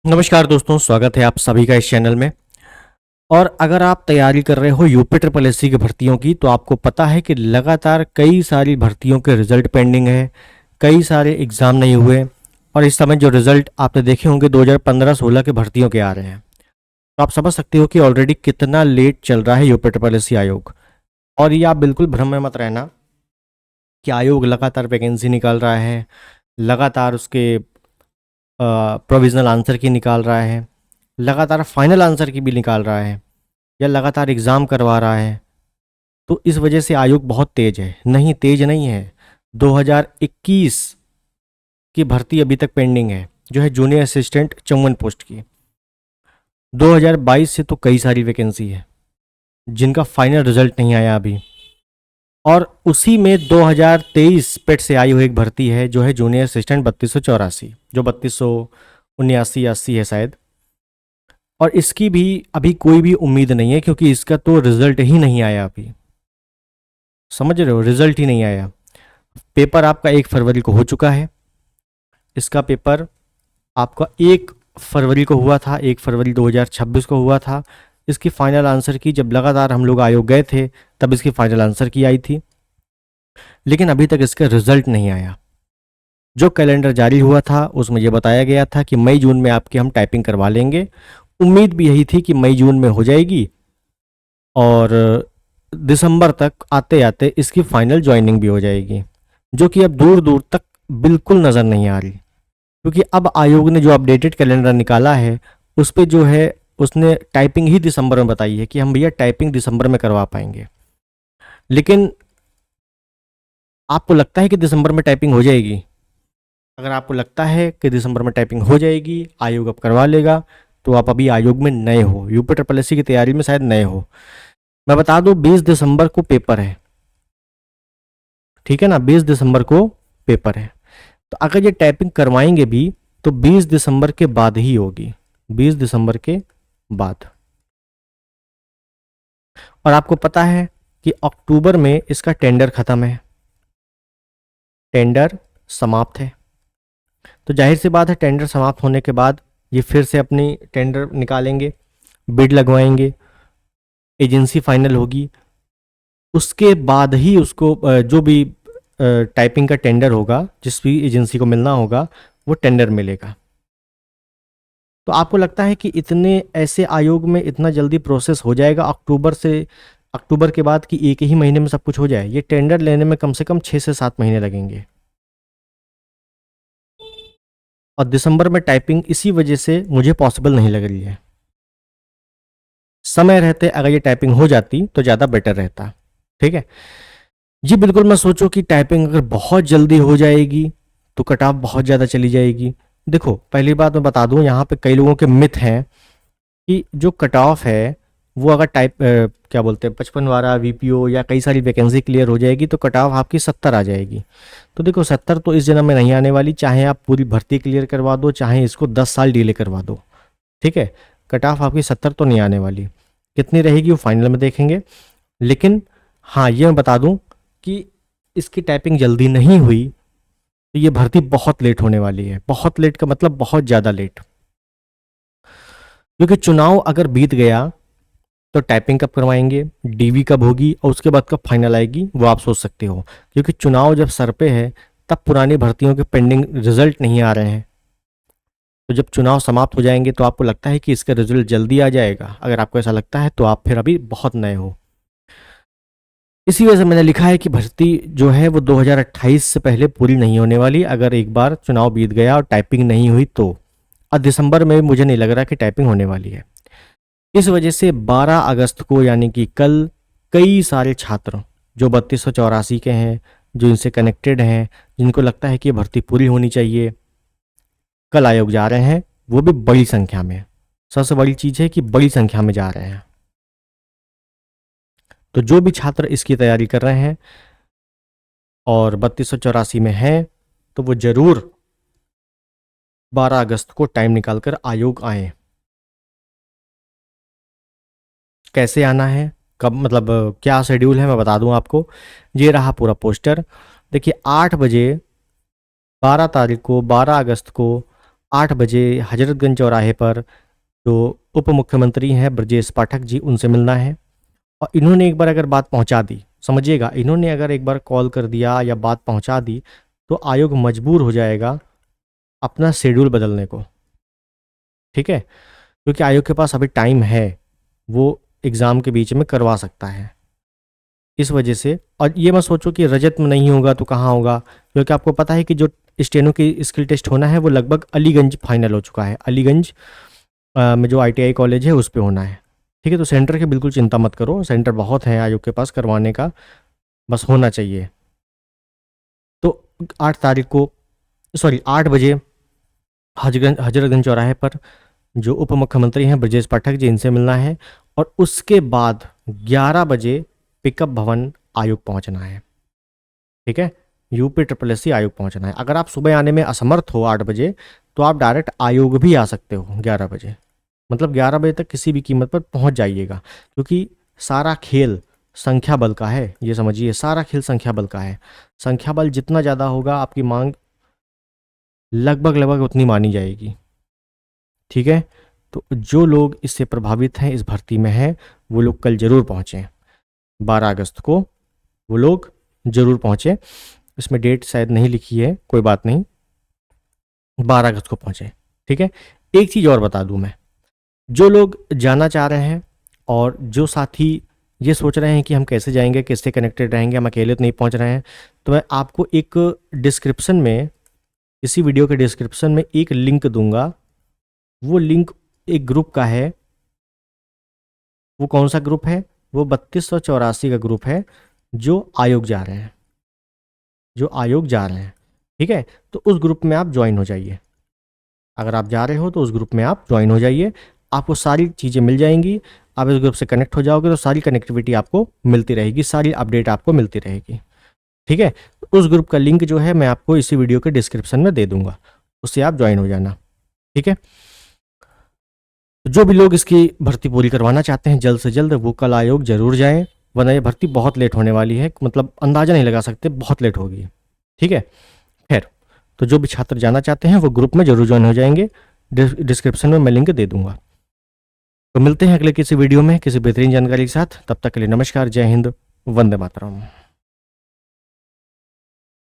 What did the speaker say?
नमस्कार दोस्तों, स्वागत है आप सभी का इस चैनल में। और अगर आप तैयारी कर रहे हो यूपी ट्रिपल एससी की भर्तियों की, तो आपको पता है कि लगातार कई सारी भर्तियों के रिजल्ट पेंडिंग है, कई सारे एग्ज़ाम नहीं हुए। और इस समय जो रिजल्ट आपने देखे होंगे 2015-16 के भर्तियों के आ रहे हैं, तो आप समझ सकते हो कि ऑलरेडी कितना लेट चल रहा है यूपी ट्रिपल एससी आयोग। और ये आप बिल्कुल भ्रम में मत रहना कि आयोग लगातार वैकेंसी निकाल रहा है, लगातार उसके प्रोविज़नल आंसर की निकाल रहा है, लगातार फाइनल आंसर की भी निकाल रहा है, या लगातार एग्ज़ाम करवा रहा है। तो इस वजह से आयोग बहुत तेज़ है। नहीं, तेज़ नहीं है। 2021 की भर्ती अभी तक पेंडिंग है, जो है जूनियर असिस्टेंट 54 पोस्ट की। 2022 से तो कई सारी वैकेंसी है जिनका फाइनल रिजल्ट नहीं आया अभी। और उसी में 2023 पेट से आई हुई एक भर्ती है, जो है जूनियर असिस्टेंट 3284, जो 3279-80 है शायद। और इसकी भी अभी कोई भी उम्मीद नहीं है, क्योंकि इसका तो रिजल्ट ही नहीं आया अभी। समझ रहे हो, रिजल्ट ही नहीं आया। पेपर आपका 1 फरवरी को हो चुका है। इसका पेपर आपका 1 फरवरी को हुआ था, 1 फरवरी 2026 को हुआ था। इसकी फाइनल आंसर की जब लगातार हम लोग आयोग गए थे, तब इसकी फाइनल आंसर की आई थी, लेकिन अभी तक इसका रिजल्ट नहीं आया। जो कैलेंडर जारी हुआ था उसमें यह बताया गया था कि मई जून में आपकी हम टाइपिंग करवा लेंगे। उम्मीद भी यही थी कि मई जून में हो जाएगी, और दिसंबर तक आते आते इसकी फाइनल ज्वाइनिंग भी हो जाएगी, जो कि अब दूर दूर तक बिल्कुल नज़र नहीं आ रही। क्योंकि अब आयोग ने जो अपडेटेड कैलेंडर निकाला है, उस पर जो है उसने टाइपिंग ही दिसंबर में बताई है कि हम भैया टाइपिंग दिसंबर में करवा पाएंगे। लेकिन आपको लगता है कि दिसंबर में टाइपिंग हो जाएगी? अगर आपको लगता है कि दिसंबर में टाइपिंग हो जाएगी, आयोग अब करवा लेगा, तो आप अभी आयोग में नए हो, यूपी ट्रिपल एससी की तैयारी में शायद नए हो। मैं बता दूं, 20 दिसंबर को पेपर है, ठीक है ना? 20 दिसंबर को पेपर है। तो अगर ये टाइपिंग करवाएंगे भी, तो 20 दिसंबर के बाद ही होगी, 20 दिसंबर के बाद। और आपको पता है कि अक्टूबर में इसका टेंडर खत्म है, टेंडर समाप्त है। तो जाहिर सी बात है, टेंडर समाप्त होने के बाद ये फिर से अपनी टेंडर निकालेंगे, बिड लगवाएंगे, एजेंसी फाइनल होगी, उसके बाद ही उसको जो भी टाइपिंग का टेंडर होगा, जिस भी एजेंसी को मिलना होगा, वो टेंडर मिलेगा। तो आपको लगता है कि इतने ऐसे आयोग में इतना जल्दी प्रोसेस हो जाएगा अक्टूबर से, अक्टूबर के बाद, कि एक ही महीने में सब कुछ हो जाए? ये टेंडर लेने में कम से कम 6 से 7 महीने लगेंगे। और दिसंबर में टाइपिंग इसी वजह से मुझे पॉसिबल नहीं लग रही है। समय रहते अगर ये टाइपिंग हो जाती तो ज़्यादा बेटर रहता। ठीक है जी, बिल्कुल। मैं सोचो कि टाइपिंग अगर बहुत जल्दी हो जाएगी तो कट ऑफ बहुत ज़्यादा चली जाएगी। देखो, पहली बात मैं बता दूं, यहाँ पे कई लोगों के मिथ हैं कि जो कट ऑफ है वो अगर क्या बोलते हैं 55 वीपीओ या कई सारी वैकेंसी क्लियर हो जाएगी तो कट ऑफ आपकी 70 आ जाएगी। तो देखो, 70 तो इस जन्म में नहीं आने वाली, चाहे आप पूरी भर्ती क्लियर करवा दो, चाहे इसको 10 साल डिले करवा दो। ठीक है, कट ऑफ आपकी 70 तो नहीं आने वाली। कितनी रहेगी वो फाइनल में देखेंगे। लेकिन हाँ, ये मैं बता दूं कि इसकी टाइपिंग जल्दी नहीं हुई तो ये भर्ती बहुत लेट होने वाली है। बहुत लेट का मतलब बहुत ज़्यादा लेट। क्योंकि चुनाव अगर बीत गया तो टाइपिंग कब करवाएंगे, डीवी कब होगी, और उसके बाद कब फाइनल आएगी वो आप सोच सकते हो। क्योंकि चुनाव जब सर पे है तब पुरानी भर्तियों के पेंडिंग रिजल्ट नहीं आ रहे हैं। तो जब चुनाव समाप्त हो जाएंगे तो आपको लगता है कि इसका रिजल्ट जल्दी आ जाएगा? अगर आपको ऐसा लगता है तो आप फिर अभी बहुत नए हो। इसी वजह से मैंने लिखा है कि भर्ती जो है वो 2028 से पहले पूरी नहीं होने वाली, अगर एक बार चुनाव बीत गया और टाइपिंग नहीं हुई तो। और दिसंबर में मुझे नहीं लग रहा कि टाइपिंग होने वाली है। इस वजह से 12 अगस्त को, यानी कि कल, कई सारे छात्र जो 3284 के हैं, जो इनसे कनेक्टेड हैं, जिनको लगता है कि ये भर्ती पूरी होनी चाहिए, कल आयोग जा रहे हैं, वो भी बड़ी संख्या में। सबसे बड़ी चीज़ है कि बड़ी संख्या में जा रहे हैं। तो जो भी छात्र इसकी तैयारी कर रहे हैं और 3284 में हैं, तो वो ज़रूर 12 अगस्त को टाइम निकालकर आयोग आएँ। कैसे आना है, कब, मतलब क्या शेड्यूल है, मैं बता दूं आपको। ये रहा पूरा पोस्टर। देखिए, 8 बजे 12 तारीख को, 12 अगस्त को 8 बजे हजरतगंज चौराहे पर जो उप मुख्यमंत्री हैं ब्रजेश पाठक जी, उनसे मिलना है। और इन्होंने एक बार अगर बात पहुंचा दी, समझिएगा, इन्होंने अगर एक बार कॉल कर दिया या बात पहुंचा दी तो आयोग मजबूर हो जाएगा अपना शेड्यूल बदलने को। ठीक है, क्योंकि आयोग के पास अभी टाइम है, वो एग्ज़ाम के बीच में करवा सकता है। इस वजह से, और ये मत सोचो कि रजत में नहीं होगा तो कहाँ होगा, क्योंकि आपको पता है कि जो स्टेनो की स्किल टेस्ट होना है वो लगभग अलीगंज फाइनल हो चुका है। अलीगंज में जो ITI कॉलेज है उस पे होना है। ठीक है, तो सेंटर की बिल्कुल चिंता मत करो, सेंटर बहुत है आयोग के पास करवाने का, बस होना चाहिए। तो 8 तारीख को, सॉरी 8 बजे हजरतगंज चौराहे पर जो उप मुख्यमंत्री हैं ब्रजेश पाठक जी, इनसे मिलना है। और उसके बाद 11 बजे पिकअप भवन आयोग पहुंचना है। ठीक है, UPSSC आयोग पहुंचना है। अगर आप सुबह आने में असमर्थ हो 8 बजे तो आप डायरेक्ट आयोग भी आ सकते हो 11 बजे। मतलब 11 बजे तक किसी भी कीमत पर पहुंच जाइएगा, क्योंकि सारा खेल संख्या बल का है। ये समझिए, सारा खेल संख्या बल का है। संख्या बल जितना ज़्यादा होगा आपकी मांग लगभग लगभग उतनी मानी जाएगी। ठीक है, तो जो लोग इससे प्रभावित हैं, इस भर्ती में हैं, वो लोग कल जरूर पहुँचें। 12 अगस्त को वो लोग जरूर पहुँचें। इसमें डेट शायद नहीं लिखी है, कोई बात नहीं, 12 अगस्त को पहुँचें। ठीक है, एक चीज़ और बता दूं मैं, जो लोग जाना चाह रहे हैं और जो साथी ये सोच रहे हैं कि हम कैसे जाएंगे, किससे कनेक्टेड रहेंगे, हम अकेले तो नहीं पहुंच रहे हैं, तो मैं आपको एक डिस्क्रिप्शन में, इसी वीडियो के डिस्क्रिप्शन में एक लिंक दूंगा। वो लिंक एक ग्रुप का है। वो कौन सा ग्रुप है? वो 3284 का ग्रुप है, जो आयोग जा रहे हैं, जो आयोग जा रहे हैं। ठीक है, तो उस ग्रुप में आप ज्वाइन हो जाइए। अगर आप जा रहे हो तो उस ग्रुप में आप ज्वाइन हो जाइए, आपको सारी चीज़ें मिल जाएंगी। आप इस ग्रुप से कनेक्ट हो जाओगे तो सारी कनेक्टिविटी आपको मिलती रहेगी, सारी अपडेट आपको मिलती रहेगी। ठीक है, उस ग्रुप का लिंक जो है मैं आपको इसी वीडियो के डिस्क्रिप्शन में दे दूंगा, उससे आप ज्वाइन हो जाना। ठीक है, जो भी लोग इसकी भर्ती पूरी करवाना चाहते हैं जल्द से जल्द वो कल आयोग जरूर जाएं, वरना ये भर्ती बहुत लेट होने वाली है, मतलब अंदाजा नहीं लगा सकते, बहुत लेट होगी। ठीक है, खैर, तो जो भी छात्र जाना चाहते हैं वो ग्रुप में जरूर ज्वाइन हो जाएंगे। डिस्क्रिप्शन में मैं लिंक दे दूंगा। तो मिलते हैं अगले किसी वीडियो में किसी बेहतरीन जानकारी के साथ। तब तक के लिए नमस्कार, जय हिंद, वंदे मातरम।